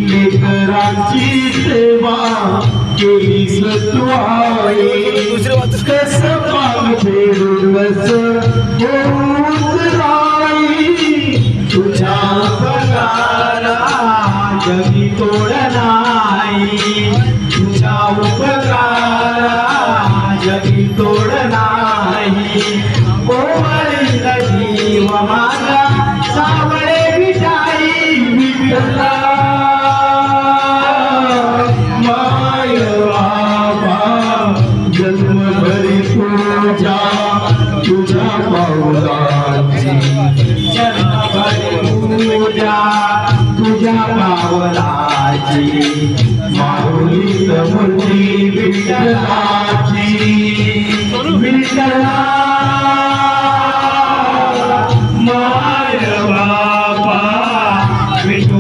लेकरांची सेवा केली सत्वाई कसं पाग फेडून होऊन राई तुझ्या उपकारा जगी तोड नाही तुझ्या उपकारा जगी तोड नाही कोमळी जीव माझा सावळे विटाई विठला माय बाबा जन्मभरी तुझ्या पावलाची जन्मभरी तुझ्या पावलाची माऊली मूर्ती विठ्ठलाची विठ्ठला